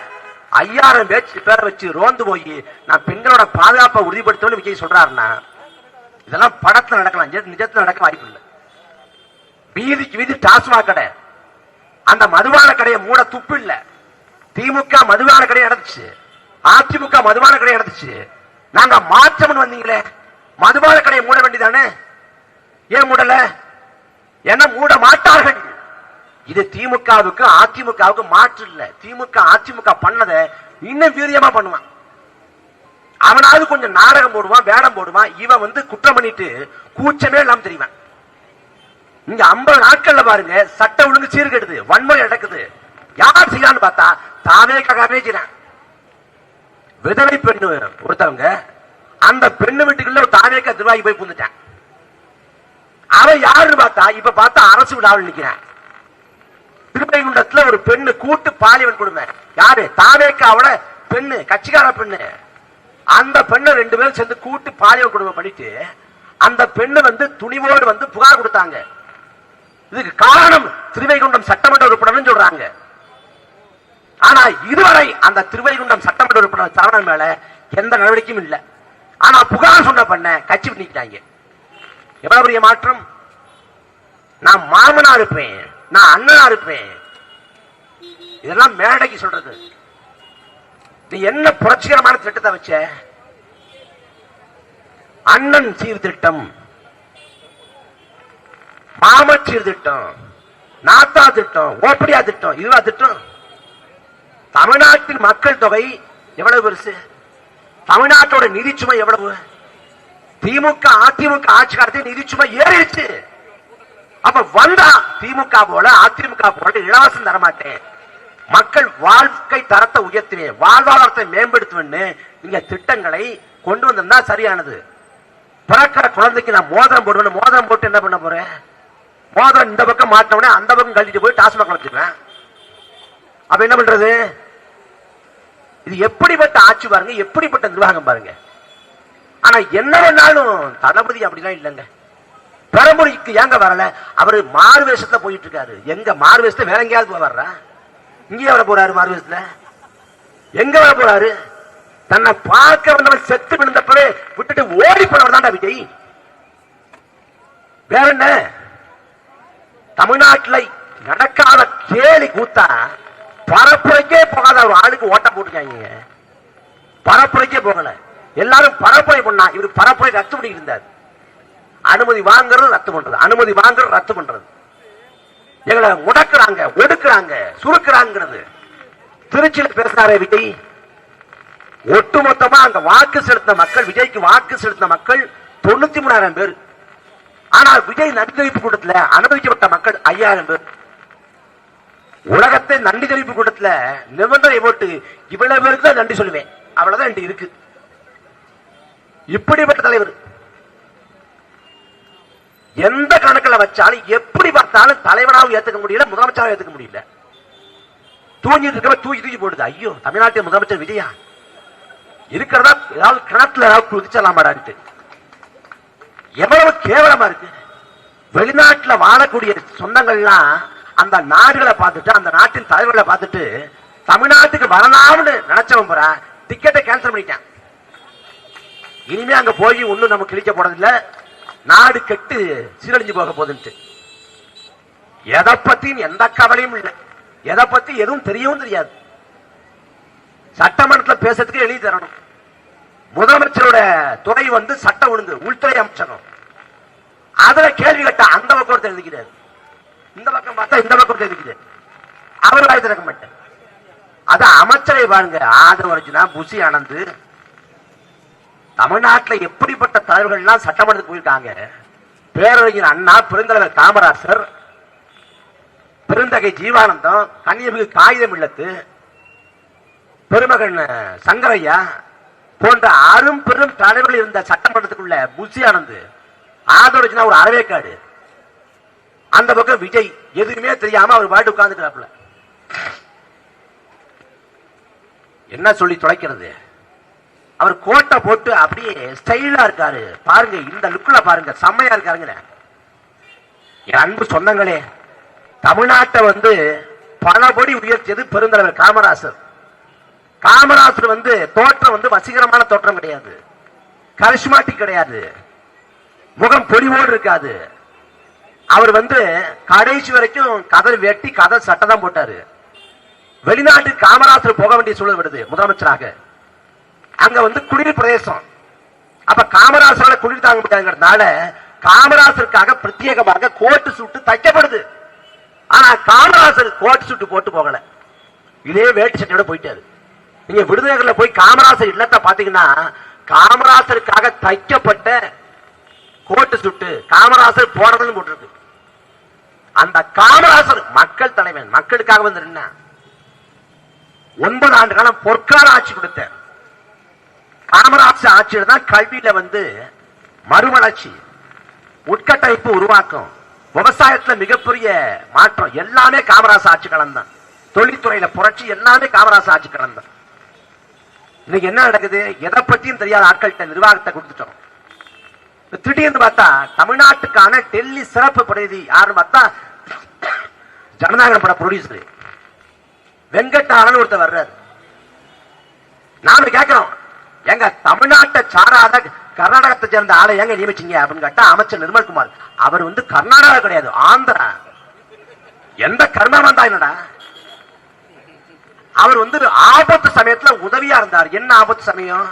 5000 பேரை வச்சு ரோந்து போய் நான் பெண்களோட பாதுகாப்பை உறுதிப்படுத்தணும்னு விஜய் சொல்றாருன்னா, இதெல்லாம் படத்துல நடக்கலாம், நிஜத்துல நடக்க வாய்ப்பு இல்லை. வீதிக்கு வீதி டாஸ்மாக் கடை, அந்த மதுபான கடையை மூட துப்பு இல்ல. திமுக மதுபான கடை நடந்துச்சு, அதிமுக மதுபான கடை நடந்துச்சு. நாங்க மாற்றம்னு வந்தீங்களே, மதுபான கடையை மூட வேண்டியதானே? ஏன் மூடல? என்ன மூட மாட்டார்கள். இது திமுகவுக்கு அதிமுகவுக்கு மாற்று இல்ல. திமுக அதிமுக பண்ணதை இன்னும் வீரியமா பண்ணுவான். அவனாவது கொஞ்சம் நாடகம் போடுவான், வேடம் போடுவான். இவன் குற்றம் பண்ணிட்டு கூச்சமே இல்லாம தெரியுவான். இங்க 50 நாட்கள்ல பாருங்க, சட்ட ஒழுங்கு சீர்கெடுது, வன்முறை நடக்குது. யார் செய்யறான்னு பார்த்தா தாவேக்காவே செய்யறான். விதவை பெண்ணு ஒருத்தவங்க, அந்த பெண்ணு வீட்டுக்குள்ள ஒரு தாவேக்கா நிர்வாகி போய் புந்துட்டான். அவன் யாருன்னு பார்த்தா இப்ப பார்த்தா அரசு விழாவில் நிக்கிறான். திருப்பைகுண்டத்துல ஒரு பெண்ணு கூட்டு பாலியல் கொடுமை. யாரு? தாவேக்காவோட பெண்ணு, கட்சிக்கார பெண்ணு. அந்த பெண்ணை 2 பேரும் சேர்ந்து கூட்டு பாலியல் கொடுமை பண்ணிட்டு அந்த பெண்ணு துணிவோடு புகார் கொடுத்தாங்க. இதுக்கு காரணம் திருவைகுண்டம் சட்டமன்ற உறுப்பினர் சொல்றாங்க. ஆனா இதுவரை அந்த திருவைகுண்டம் சட்டமன்ற உறுப்பினர் சரவணன் மேல எந்த நடவடிக்கையும் இல்லை. ஆனா புகார் சொன்ன பண்ண கட்சி பண்ணிக்கிட்டாங்க. எவ்வளவு பெரிய மாற்றம்! நான் மாமனா இருப்பேன், நான் அண்ணனா இருப்பேன், இதெல்லாம் மேடைக்கு சொல்றது. நீ என்ன புரட்சிகரமான திட்டத்தை வச்ச? அண்ணன் சீர்திட்டம், மாம சீர்திட்டம், நாத்தா திட்டம், ஓப்படியா திட்டம், இதுவா திட்டம்? தமிழ்நாட்டின் மக்கள் தொகை எவ்வளவு பெருசு? தமிழ்நாட்டோட நிதி சுமை எவ்வளவு? திமுக அதிமுக ஆட்சி காலத்தில் நிதி சுமை ஏறிடுச்சு. அப்ப வந்தா திமுக போல அதிமுக போல இலவசம் தரமாட்டேன், மக்கள் வாழ்க்கை தரத்தை உயர்த்துவேன், வாழ்வாதாரத்தை மேம்படுத்துவேன்னு நீங்க திட்டங்களை கொண்டு வந்தா சரியானது. பிறக்கிற குழந்தைக்கு நான் மோதிரம் போடுவேன், மோதிரம் போட்டு என்ன பண்ண போறேன்? மோதிரம் இந்த பக்கம் மாட்டவனே அந்த பக்கம் கழிட்டு போய் டாஸ்மாக் வச்சுக்குவேன். அப்ப என்ன பண்றது? இது எப்படிப்பட்ட ஆட்சி பாருங்க, எப்படிப்பட்ட நிர்வாகம் பாருங்க. ஆனா என்ன வேணாலும் தளபதி அப்படிலாம் இல்லைங்க. பெரம்புரிக்கு ஏங்க வரல? அவரு மாறு வேஷத்துல போயிட்டு இருக்காரு. எங்க மாறு வேஷத்துல வேற எங்கேயாவது வர்றா? இங்கே வர போறாரு மாறு வேஷத்துல? எங்க வர போறாரு? தன்னை பார்க்க வந்தவன் செத்து விழுந்தப்பவே விட்டுட்டு ஓடி போனவர் தான்டா விஜய். வேற என்ன? தமிழ்நாட்டில் நடக்காத கேலி கூத்தா பரப்புரைக்கே போகாத ஒரு ஆளுக்கு ஓட்டம் போட்டுருக்காங்க. பரப்புரைக்கே போகல, எல்லாரும் பரப்புரை பண்ணா இவரு பரப்புரை ரத்து பண்ணி இருந்தார். அனுமதி வாங்குறது ரத்து பண்றது, அனுமதி வாங்குறது ரத்து பண்றது, எங்களை முடக்குறாங்க, ஒடுக்குறாங்க, சுருக்குறாங்கிறது. திருச்சியில் பேசினாரே விஜய், ஒட்டுமொத்தமா அங்க வாக்கு செலுத்தின மக்கள், விஜய்க்கு வாக்கு செலுத்தின மக்கள் 93,000 பேர். ஆனா விஜய் நன்றி தெரிவிப்பு கூட்டத்தில் அனுமதிக்கப்பட்ட மக்கள் 5,000 பேர். உலகத்தை நன்றி தெரிவிப்பு கூட்டத்தில் நிபந்தனை போட்டு இவ்வளவு பேருக்கு தான் நன்றி சொல்லுவேன், அவ்வளவுதான் இருக்கு. இப்படிப்பட்ட தலைவர் எந்த கணக்கில் வச்சாலும் எப்படி பார்த்தாலும் தலைவனாவும் ஏத்துக்க முடியல, முதலமைச்சராகவும் ஏத்துக்க முடியல. தூங்கிட்டு இருக்க தூக்கி தூக்கி போடுது. ஐயோ, தமிழ்நாட்டின் முதலமைச்சர் விஜயா இருக்கிறதா ஏதாவது கிணத்துல ஏதாவது குதிச்சலாமாடான்ட்டு எவ்வளவு கேவலமா இருக்கு. வெளிநாட்டில் வாழக்கூடிய சொந்தங்கள்லாம் அந்த நாடுகளை பார்த்துட்டு, அந்த நாட்டின் தலைவர்களை பார்த்துட்டு தமிழ்நாட்டுக்கு வரலாம்னு நினைச்சவன் போற டிக்கெட்டை கேன்சல் பண்ணிட்டான். இனிமே அங்க போய் ஒன்னும் நம்ம கிழிக்க போறதில்லை, நாடு கெட்டு சீரழிஞ்சு போக போகுதுன்ட்டு. எதை பத்தியும் எந்த கவலையும் இல்லை, எதை பத்தி எதுவும் தெரியவும் தெரியாது. சட்டமன்றத்தில் பேசுறதுக்கு எழுதி தரணும். முதலமைச்சரோட துறை வந்து சட்ட ஒழுங்கு, உள்துறை அமைச்சரும். அதுல கேள்வி கேட்டா அந்த பக்கம் தெரிவிக்கிறார், இந்த பக்கம் பார்த்தா இந்த பக்கம் தெரிவிக்கிறார். அவர் வாய் திறக்க மாட்டேன். அது அமைச்சரை பாருங்க, ஆதரவு அர்ஜுனா, புசி ஆனந்த். தமிழ்நாட்டில் எப்படிப்பட்ட தலைவர்கள் சட்டமன்றத்துக்கு போயிருக்காங்க. பேரறிஞர் அண்ணா, பெருந்தலைவர் காமராசர், பெருந்தகை ஜீவானந்தம், கன்னியமிகு காகிதம் இல்லத்து, பெருமகன் சங்கரையா போன்ற அரும் பெரும் தலைவர்கள் இருந்த சட்டமன்றத்துக்குள்ள புசி ஆனந்த், ஆதரவு ஒரு அறவேக்காடு. அந்த பக்கம் விஜய் எதுவுமே தெரியாம அவர் பாட்டு உட்கார்ந்துக்கிறாப்புல. என்ன சொல்லி தொலைக்கிறது? அவர் கோட்டை போட்டு அப்படியே ஸ்டைலா இருக்காரு பாருங்க, இந்த லுக்ல பாருங்க, செம்மையா இருக்காருங்க. என் அன்பு சொந்தங்களே, தமிழ்நாட்டை வந்து பலபடி உயர்த்தியது பெருந்தலைவர் காமராசர். காமராசர் வந்து தோற்றம் வந்து வசீகரமான தோற்றம் கிடையாது, கரிஸ்மாட்டிக் கிடையாது, முகம் பொலிவோடு இருக்காது. அவர் வந்து கடைசி வரைக்கும் கதர் வெட்டி கதர் சட்டை தான் போட்டாரு. வெளிநாட்டு காமராசர் போக வேண்டிய சூழல் வருது முதலமைச்சராக. அங்க வந்து குளிர் பிரதேசம். அப்ப காமராசரால குளிர் தாங்க முடியாதுங்கிறதுனால காமராசருக்காக பிரத்யேகமாக கோட்டு சூட்டு தைக்கப்படுது. ஆனா காமராசர் கோட்டு சூட்டு போட்டு போகல, இதே வேட்டு சட்டையோட போயிட்டாரு. நீங்க விருதுநகர்ல போய் காமராசர் இல்லத்தை பாத்தீங்கன்னா காமராசருக்காக தைக்கப்பட்ட கோட்டு சுட்டு காமராசர் போறதுன்னு போட்டிருக்கு. அந்த காமராசர் மக்கள் தலைவன், மக்களுக்காக வந்து 9 ஆண்டு காலம் பொற்கால ஆட்சி கொடுத்த காமராஜர் ஆட்சியில தான் கல்வியில வந்து மறுமலர்ச்சி, உட்கட்டமைப்பு உருவாக்கம், விவசாயத்துல மிகப்பெரிய மாற்றம், எல்லாமே காமராஜர் ஆட்சி காலம் தான். தொழில்துறையில புரட்சி, எல்லாமே காமராஜர் ஆட்சி காலம் தான். இன்னைக்கு என்ன நடக்குது? எதை பத்தியும் தெரியாத ஆட்கள்கிட்ட நிர்வாகத்தை கொடுத்துட்டோம். திடீர்னு பார்த்தா தமிழ்நாட்டுக்கான டெல்லி சிறப்பு பிரதிநிதி யாருன்னு பார்த்தா ஜனநாயக பட ப்ரொடியூசர் வெங்கட்டாளன் ஒருத்தர் வர்றாரு. நாம கேட்கிறோம், எங்க தமிழ்நாட்டை சாராத கர்நாடகத்தை சேர்ந்த ஆளை எங்க நியமிச்சீங்க அப்படின்னு கேட்டா அமைச்சர் நிர்மல்குமார். அவர் வந்து கர்நாடகா கிடையாது, ஆந்திரா. எந்த கர்மம் வந்தா என்னடா? அவர் வந்து ஆபத்து சமயத்துல உதவியா இருந்தார். என்ன ஆபத்து சமயம்?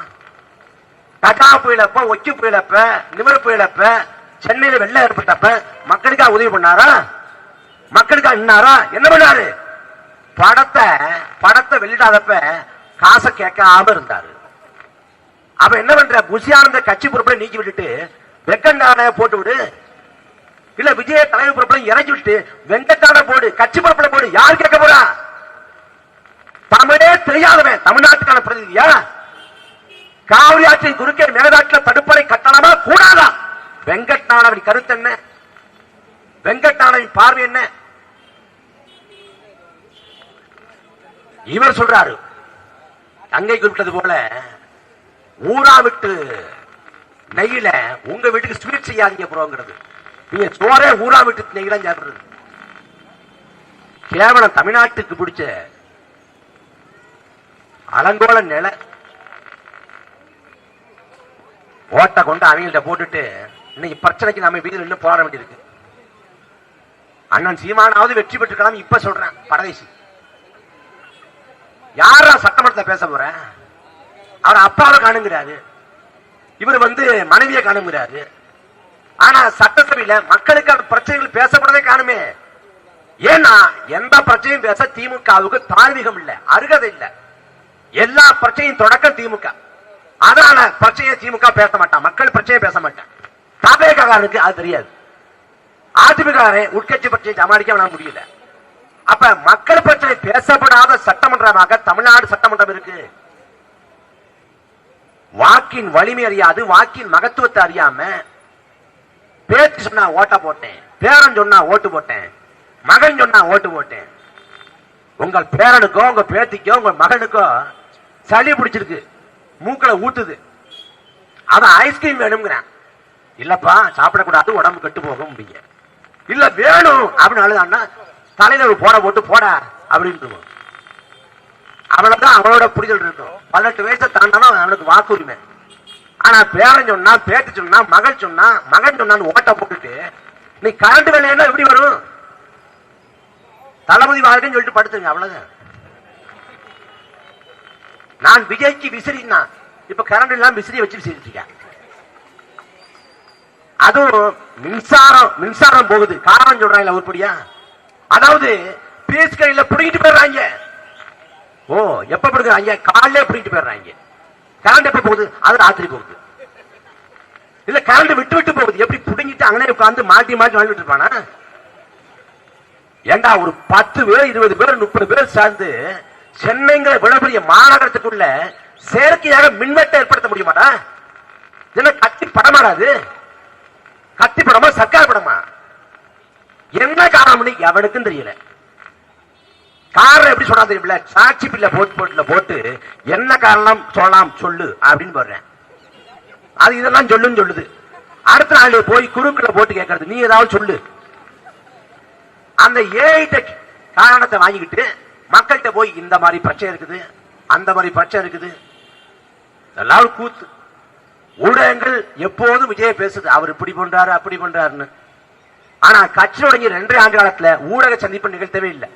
கஜா புயலப்ப, ஒக்கி புயலப்ப, நிவர் புயலப்ப, சென்னையில வெள்ளம் ஏற்பட்டப்ப மக்களுக்காக உதவி பண்ணாரா? மக்களுக்காக நின்னாரா? என்ன பண்ணாரு? படத்தை வெளியிடாதப்ப காசை கேட்காம இருந்தாரு. அப்ப என்ன பண்ற? புசியானந்த கட்சி பொறுப்பை நீக்கி விட்டுட்டு வெக்கண்டான போட்டு விடு, இல்ல விஜய தலைவர் பொறுப்புல இறக்கி விட்டு வெங்கட்டான போடு, கட்சி பொறுப்புல போடு. யார் கேட்க போறா? தமிழே தெரியாதவன் தமிழ்நாட்டுக்கான பிரதிநிதியா? காவிரி ஆற்றின் குறுக்கே மேகதாட்டில் தடுப்பணை கட்டணமா கூடாதா? வெங்கட்நாதனின் கருத்து என்ன? வெங்கட்நாதனின் பார்வை என்ன? இவர் சொல்றாரு, தங்கை குறிப்பிட்டது போல ஊரா விட்டு நெய்யில உங்க வீட்டுக்கு ஸ்வீட் செய்யாதீங்க ப்ரோங்கிறது. நீங்க சோறே ஊரா விட்டு நெய்யில சாப்பிடுறது. கேவலம் தமிழ்நாட்டுக்கு பிடிச்ச அலங்கோல நில ஓட்ட கொண்டு அவங்கள்ட்ட போட்டுட்டு இன்னைக்கு பிரச்சனைக்கு நம்ம வீதியில் இன்னும் போராட வேண்டியிருக்கு. அண்ணன் சீமானாவது வெற்றி பெற்றுக்கலாம். இப்ப சொல்றேன், பரதேசி யாரா சட்டமன்றத்தில் பேச போற? அவர் அப்பாவை காணுங்கிறாரு, இவர் மனைவியை காணுங்கிறாரு. ஆனா சட்டசபையில மக்களுக்கான பிரச்சனைகள் பேசப்படவே காணுமே. ஏன்னா எந்த பிரச்சனையும் பேச திமுகவுக்கு தார்மீகம் இல்ல, அருகதை இல்ல. எல்லா பிரச்சனையும் தொடக்கம் திமுக. அதனால பிரச்சனையை திமுக பேச மாட்டான், மக்கள் பிரச்சனையை பேச மாட்டான். தபேகாரனுக்கு அது தெரியாது. அதிமுக உட்கட்சி பிரச்சனையை சமாளிக்க முடியல. அப்ப மக்கள் பிரச்சனை பேசப்படாத சட்டமன்றமாக தமிழ்நாடு சட்டமன்றம் இருக்கு. வாக்கின் வலிமை அறியாது, வாக்கின் மகத்துவத்தை அறியாம பேச்சு சொன்னா ஓட்ட போட்டேன், பேரன் சொன்னா ஓட்டு போட்டேன், மகன் சொன்னா ஓட்டு போட்டேன். உங்கள் பேரனுக்கோ உங்க பேத்திக்கோ உங்க மகனுக்கோ சளி பிடிச்சிருக்கு, மூக்களை ஊத்துது, அவன் ஐஸ்கிரீம் வேணுங்கிறான். இல்லப்பா சாப்பிடக்கூடாது, உடம்பு கெட்டு போகும் முடிய. இல்ல வேணும் அப்படின்னு அழுதான்னா தலையில ஒரு போட போட்டு போட அப்படின்னு அவனதான் அவனோட புரிதல் இருக்கும். 18 வயசை தாண்டானா அவனுக்கு வாக்குரிமை. ஆனா பேரன் சொன்னா, பேட்டு சொன்னா, மகள் சொன்னா, மகன் சொன்னான்னு ஓட்ட போட்டுட்டு நீ கரண்ட் வேலையா எப்படி வரும்? தளபதி வாழ்க்கைன்னு சொல்லிட்டு படுத்துங்க, அவ்வளவுதான். நான் விஜய்க்கு விசிறினா இப்ப கரண்ட் எல்லாம் விசிறிய வச்சு விசிறிருக்கேன். அதுவும் மின்சாரம் போகுது. காரணம் சொல்றாங்க உருப்படியா? அதாவது பீஸ் கையில புடிங்கிட்டு போயிடுறாங்க. ஓ எப்ப பிடிக்கிறாங்க? காலையில பிடிங்கிட்டு போயிடுறாங்க. கரண்ட் எப்ப போகுது? அது ராத்திரி போகுது. இல்ல கரண்ட் விட்டு விட்டு போகுது. எப்படி புடிங்கிட்டு அங்கே உட்காந்து மாட்டி மாட்டி வாழ்ந்துட்டு இருப்பானா? ஏண்டா ஒரு 10 பேர் 20 பேர் 30 பேர் சார்ந்து சென்னைங்கிற விடப்பெரிய மாநகரத்துக்குள்ள செயற்கையாக மின்வெட்டை ஏற்படுத்த முடியுமாடா? என்ன கத்தி படமாடாது? கத்தி படமா சர்க்கார் படமா? என்ன காரணம் எவனுக்கும் தெரியல. காரணம் எப்படி சொன்னா தெரியல. சாட்சி பில்ல போட்டு என்ன காரணம் சொல்லலாம் சொல்லு அப்படின்னு போடுறேன். அது இதெல்லாம் சொல்லுன்னு சொல்லுது. அடுத்த நாள் போய் குறுக்குல போட்டு கேட்கறது, நீ ஏதாவது சொல்லு. அந்த ஏஐடெக் காரணத்தை வாங்கிக்கிட்டு மக்கள்கிட்ட போய் இந்த மாதிரி பிரச்சனை இருக்குது, அந்த மாதிரி பிரச்சனை இருக்குது, எல்லாரும் கூத்து. ஊடகங்கள் எப்போதும் விஜய பேசுது, அவர் இப்படி பண்றாரு அப்படி பண்றாருன்னு. ஆனா கட்சி தொடங்கி 2 ஆண்டு காலத்துல ஊடக சந்திப்பு நிகழ்த்தவே இல்லை.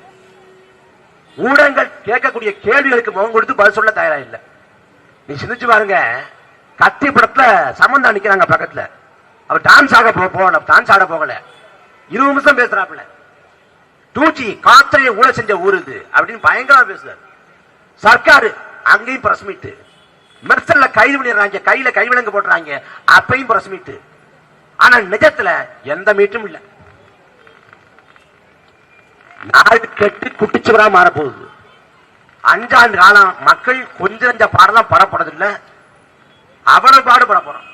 ஊடகங்கள் கேட்கக்கூடிய கேள்விகளுக்கு முகம் கொடுத்து பதில் சொல்ல தயாரா இல்லை. நீ சிந்திச்சு பாருங்க, கத்தி படத்துல சம்பந்தா நிக்கிறாங்க பக்கத்துல, அவர் டான்ஸ் ஆட போகல, 20 நிமிஷம் பேசுறாப்புல. 2G காத்திரையை ஊழ செஞ்ச ஊர் இது அப்படின்னு பயங்கரமா பேசுறாரு. சர்க்காரு அங்கேயும் பிரஸ் மீட், மெர்சல்ல கைது பண்ணிடுறாங்க, கையில கைவிலங்கு போடுறாங்க, அப்பையும் பிரஸ் மீட். ஆனா நிஜத்துல எந்த மீட்டும் இல்ல. நாடு கெட்டு குட்டிச்சுவரா மாறப்போகுது. 5 ஆண்டு காலம் மக்கள் கொஞ்ச பாடலாம் படப்படுறதில்லை, அவ்வளவு பாடுபட போறோம்.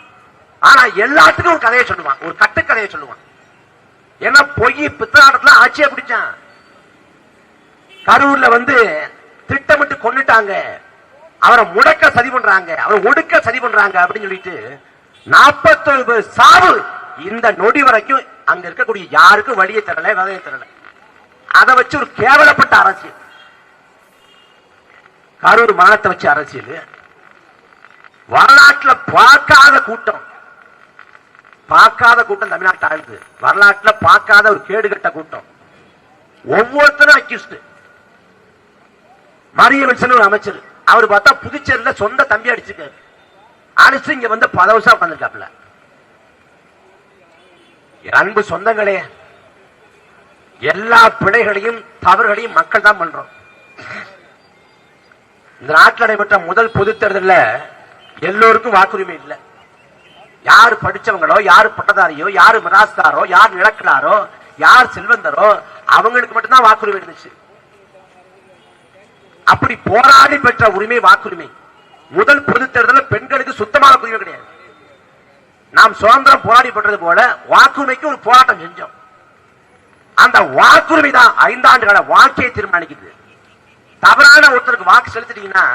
ஆனா எல்லாத்துக்கும் ஒரு கதையை சொல்லுவான், ஒரு கட்டுக்கதையை சொல்லுவான். ஏன்னா பொய் பித்தநாட்டத்துல ஆட்சியை பிடிச்சான். கரூர்ல திட்டமிட்டு கொண்டுட்டாங்க, அவரை முடக்க சதி பண்றாங்க, அவரை ஒடுக்க சதி பண்றாங்க அப்படின்னு சொல்லிட்டு 41 சாவு இந்த நொடி வரைக்கும் அங்க இருக்கக்கூடிய யாருக்கும் வழியை தரல, விதையை தரல. அதை வச்சு ஒரு கேவலப்பட்ட அரசியல், கரூர் மானத்தை வச்சு அரசியல். வரலாற்றில் பார்க்காத கூட்டம் தமிழ்நாட்டு ஆழ்ந்து, வரலாற்றில் பார்க்காத ஒரு கேடுகட்ட கூட்டம். ஒவ்வொருத்தரும் அக்யூஸ்ட். மரியவன்சன் ஒரு அமைச்சர், அவர் பார்த்தா புதுச்சேரியில சொந்த தம்பி அடிச்சுக்காரு, அடிச்சு இங்க 10 வருஷம் உட்காந்துருக்காப்ல. அன்பு சொந்தங்களே, எல்லா பிழைகளையும் தவறுகளையும் மக்கள் தான் பண்றோம். இந்த நாட்டில் நடைபெற்ற முதல் பொது தேர்தலில் எல்லோருக்கும் வாக்குரிமை இல்லை. யாரு படிச்சவங்களோ, யாரு பட்டதாரியோ, யாரு மிராஸ்தாரோ, யார் நிலக்கிழாரோ, யார் செல்வந்தரோ அவங்களுக்கு மட்டும்தான் வாக்குரிமை இருந்துச்சு. அப்படி போராடி பெற்ற உரிமை வாக்குரிமை. முதல் பொது தேர்தலில் பெண்களுக்கு சுத்தமான உரிமை கிடையாது. நாம் சுதந்திரம் போராடி பெற்றது போல வாக்குரிமைக்கு ஒரு போராட்டம் செஞ்சோம். அந்த வாக்குரிமை தான் 5 ஆண்டுகால வாக்கை தீர்மானிக்குது. தவறான ஒருத்தருக்கு வாக்கு செலுத்திட்டீங்கன்னா,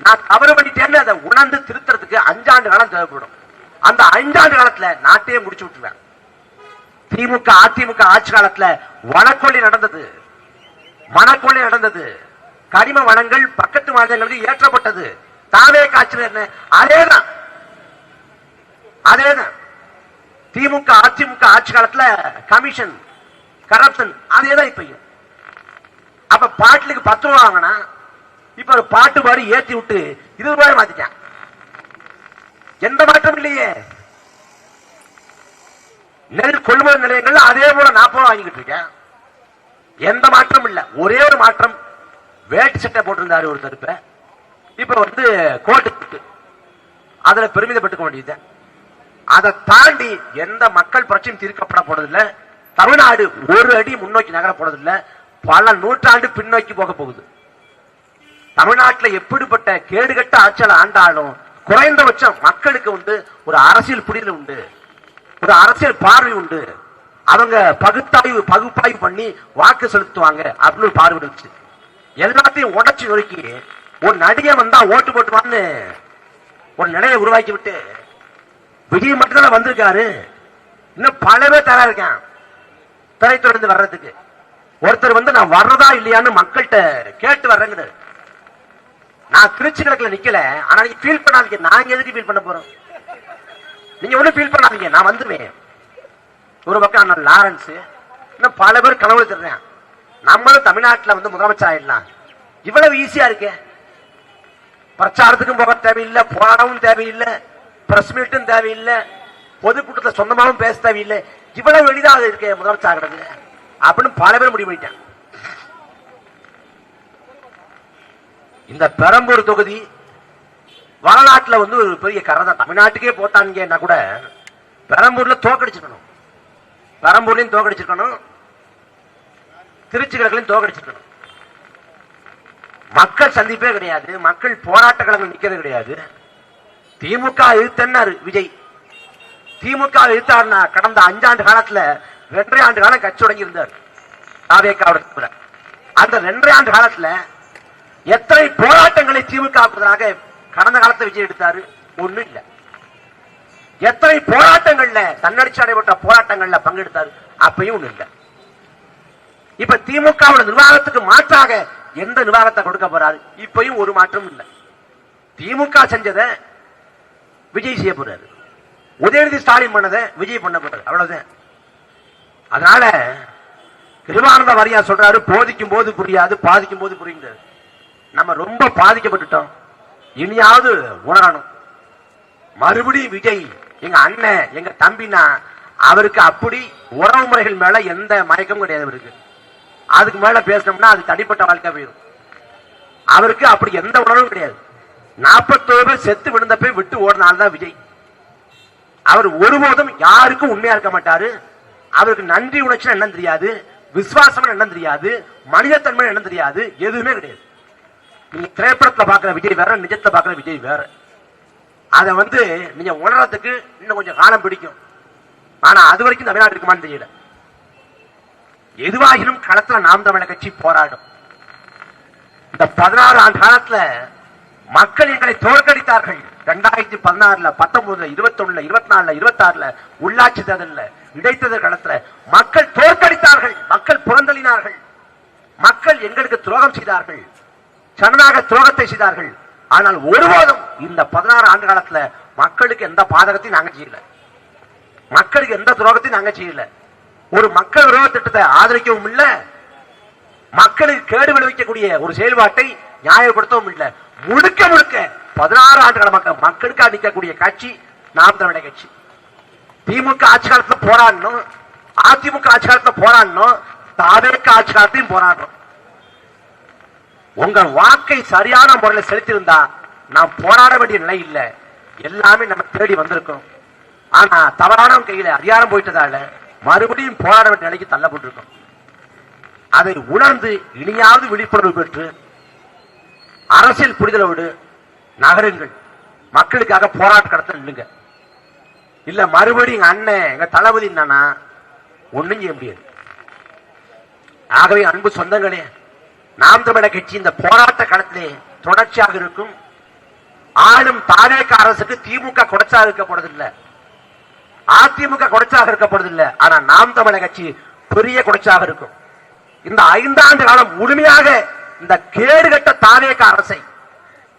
நான் தவறு பண்ணிட்டேன்னு அதை உணர்ந்து திருத்தறதுக்கு 5 ஆண்டு காலம் தேவைப்படும். அந்த 5 ஆண்டு காலத்துல நாட்டையே முடிச்சு விட்டுருவேன். திமுக அதிமுக ஆட்சி காலத்துல வனக்கொள்ளை நடந்தது, மனக்கொள்ளை நடந்தது, கனிம வளங்கள் பக்கத்து மாநிலங்களுக்கு ஏற்றப்பட்டது. தாவே காட்சி என்ன? அதேதான் திமுக அதிமுக ஆட்சி காலத்துல கமிஷன் கரப்ஷன் அதேதான் இப்பயும். அப்ப பாட்டிலுக்கு 10 ரூபாய் வாங்கினா இப்ப ஒரு பாட்டு பாடி ஏற்றி விட்டு 20 ரூபாய் மாத்திட்டான். எந்த மாற்றம் இல்லையே. நெல் கொள்முதல் நிலையங்கள் அதே போல 40 ரூபாய் வாங்கிட்டு இருக்கேன். எந்த மாற்றம் இல்ல. ஒரே ஒரு மாற்றம், வேட்டி சட்டை போட்டிருந்தாரு ஒரு தடுப்ப, இப்ப கோட்டு, அதுல பெருமிதப்பட்டுக்க வேண்டியது. அதை தாண்டி எந்த மக்கள் பிரச்சனையும் தீர்க்கப்பட போறதில்லை. தமிழ்நாடு ஒரு அடி முன்னோக்கி நகர போறதில்லை. பல நூற்றாண்டு பின்னோக்கி போக போகுது. தமிழ்நாட்டில் எப்படிப்பட்ட கேடுகட்ட ஆட்சியாளர் ஆண்டாலும் குறைந்தபட்சம் மக்களுக்கு உண்டு, ஒரு அரசியல் புரிதல் உண்டு, ஒரு அரசியல் பார்வை உண்டு. அவங்க பகுப்பாய்வு பண்ணி வாக்கு செலுத்துவாங்க அப்படின்னு ஒரு பார்வை இருந்துச்சு. எல்லாத்தையும் உடைச்சு நொறுக்கி ஒரு நடிகை வந்தா ஓட்டு போட்டுவான்னு ஒரு நிலையை உருவாக்கி விட்டு விஜய் மட்டும்தான் வந்திருக்காரு. இன்னும் பல பேர் தயாரா இருக்கான் திரைத்துறைந்து வர்றதுக்கு. ஒருத்தர் நான் வர்றதா இல்லையான்னு மக்கள்கிட்ட கேட்டு வர்றேங்க. நான் திருச்சி கிழக்குல நிக்கல, ஆனா நீங்க ஃபீல் பண்ணாதீங்க. நாங்க எதுக்கு ஃபீல் பண்ண போறோம்? நீங்க ஒன்னும் ஃபீல் பண்ணாதீங்க, நான் வந்துருவேன். ஒரு பக்கம் நான் லாரன்ஸ், இன்னும் பல பேர் கனவு தர்றேன். நம்மளும் தமிழ்நாட்டில் முதலமைச்சர் ஆயிடலாம். இவ்வளவு ஈஸியா இருக்கு. பிரச்சாரத்துக்கும் போக தேவையில்லை, போராடவும் தேவையில்லை, பிரஸ் மீட்டும் தேவையில்லை, பொதுக்கூட்டத்தில் சொந்தமாகவும் பேச தேவையில்லை. இவ்வளவு எளிதாக இருக்கு முதலமைச்சர் ஆகிறது அப்படின்னு பல பேர் முடிவு பண்ணிட்டாங்க. இந்த பெரம்பூர் தொகுதி வரலாற்றுல ஒரு பெரிய கரை தான். தமிழ்நாட்டுக்கே போட்டாங்கன்னா கூட பெரம்பூர்ல தோக்கடிச்சிருக்கணும், பெரம்பூர்லயும் தோக்கடிச்சிருக்கணும், திருச்சி கிழக்குலையும் தோக்கடிச்சிருக்கணும். மக்கள் சந்திப்பே கிடையாது, மக்கள் போராட்ட களங்கள் நிக்கிறது கிடையாது. திமுக எதிர்த்தாரு விஜய். திமுக எதிர்த்தாருன்னா கடந்த 5 ஆண்டு காலத்துல 2.5 ஆண்டு காலம் கட்சி தொடங்கி இருந்தார். அந்த 2.5 ஆண்டு காலத்துல எத்தனை போராட்டங்களை திமுக கடந்த காலத்தை விஜய் எடுத்தாரு? ஒண்ணும் இல்ல. எத்தனை போராட்டங்கள்ல தன்னடிச்சு அடைபட்ட போராட்டங்கள்ல பங்கெடுத்தாரு? அப்பயும் ஒண்ணு இல்ல. இப்ப திமுக நிர்வாகத்துக்கு மாற்றாக எந்த நிர்வாகத்தை கொடுக்க போறாரு? இப்பயும் ஒரு மாற்றம் இல்ல. திமுக செஞ்சதை விஜய் செய்ய போறாரு, உதயநிதி ஸ்டாலின் பண்ணதை விஜய் பண்ண போறாரு, அவ்வளவுதான். அதனால கிருபானந்த வாரியார் சொல்றாரு, போதிக்கும் போது புரியாது, பாதிக்கும் போது புரியுங்கிறாரு. நம்ம ரொம்ப பாதிக்கப்பட்டுட்டோம், இனியாவது உணரணும். மறுபடியும் விஜய் எங்க அண்ணன் எங்க தம்பினா அவருக்கு அப்படி உறவு முறைகள் மேல எந்த மயக்கமும் கிடையாது. அவருக்கு அதுக்கு மேல பேசணும்னா அது தனிப்பட்ட வாழ்க்கை போயிடும். அவருக்கு அப்படி எந்த உணர்வும் கிடையாது. 41 பேர் செத்து விழுந்த போய் விட்டு ஓடினால்தான் விஜய். அவர் ஒருபோதும் யாருக்கும் உண்மையா இருக்க மாட்டாரு. அவருக்கு நன்றி உணர்ச்சி என்ன தெரியாது, விசுவாசம் என்ன தெரியாது, மனிதத்தன்மை என்ன தெரியாது, எதுவுமே கிடையாது. நீங்க திரைப்படத்துல பாக்குற விஜய் வேற, நிஜத்துல பாக்குற விஜய் வேற. அதை நீங்க உணர்றதுக்கு இன்னும் கொஞ்சம் காலம் பிடிக்கும். ஆனா அது வரைக்கும் தமிழ்நாடு இருக்குமான்னு தெரியல. எதுவாகினும் களத்துல நாம் தமிழர் கட்சி போராடும். இந்த 16 ஆண்டு காலத்துல மக்கள் எங்களை தோற்கடித்தார்கள். 2016, 19, 21, 24, 26 உள்ளாட்சி தேர்தலில் இடைத்தேர்தல் களத்துல மக்கள் தோற்கடித்தார்கள், மக்கள் புறந்தள்ளினார்கள், மக்கள் எங்களுக்கு துரோகம் செய்தார்கள், ஜனநாயக துரோகத்தை செய்தார்கள். ஆனால் ஒருபோதும் இந்த 16 ஆண்டு காலத்துல மக்களுக்கு எந்த பாதகத்தையும் நாங்க செய்யல, மக்களுக்கு எந்த துரோகத்தையும் நாங்க செய்யல. ஒரு மக்கள் விரோத திட்டத்தை ஆதரிக்கவும் இல்லை, மக்களுக்கு கேடு விளைவிக்கக்கூடிய ஒரு செயல்பாட்டை நியாயப்படுத்தவும் இல்லை. முழுக்க முழுக்க 16 ஆண்டு கால மக்களுக்கு நிற்கக்கூடிய கட்சி நாம் தமிழர் கட்சி. திமுக ஆட்சி காலத்துல போராடணும், அதிமுக ஆட்சி காலத்துல போராடணும், தாவேக ஆட்சி காலத்தையும் போராடணும். உங்கள் வாக்கை சரியான முறையில் செலுத்தியிருந்தா நாம் போராட வேண்டிய நிலை இல்லை. எல்லாமே நம்ம தேடி வந்திருக்கோம். ஆனா தவறான கையில அதிகாரம் போயிட்டதால மறுபடியும் போராட வேண்டிய நிலைக்கு தள்ளப்பட்டிருக்கும். அதை உணர்ந்து இனியாவது விழிப்புணர்வு பெற்று அரசியல் புரிதலோடு நகருங்கள். மக்களுக்காக போராட்ட கடத்தல் இல்லைங்க. இல்ல மறுபடியும் எங்க அண்ணன் எங்க தளபதி என்னன்னா ஒண்ணும் செய்ய முடியாது. ஆகவே அன்பு சொந்தங்களே, நாம் தமிழர் கட்சி இந்த போராட்ட களத்திலே தொடர்ச்சியாக இருக்கும். ஆளும் தாவேக அரசுக்கு திமுக கொடைச்சாக இருக்கப்படுவதில்லை, அதிமுக கொடைச்சாக இருக்கப்படுவதில்லை. ஆனா நாம் தமிழர் கட்சி பெரிய கொடைச்சாக இருக்கும். இந்த 5 ஆண்டு காலம் முழுமையாக இந்த கேடுகட்ட தாவேக அரசை,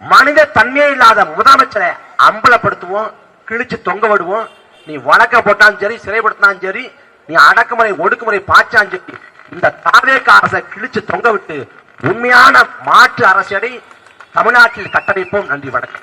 மனித தன்மையே இல்லாத முதலமைச்சரை அம்பலப்படுத்துவோம், கிழிச்சு தொங்க விடுவோம். நீ வழக்க போட்டாலும் சரி, சிறைப்படுத்தினாலும் சரி, நீ அடக்குமுறை ஒடுக்குமுறை பாய்ச்சாலும் சரி, இந்த தாவேக அரசை கிழிச்சு தொங்க விட்டு உண்மையான மாற்று அரசியலை தமிழ்நாட்டில் கட்டமைப்போம். நன்றி, வணக்கம்.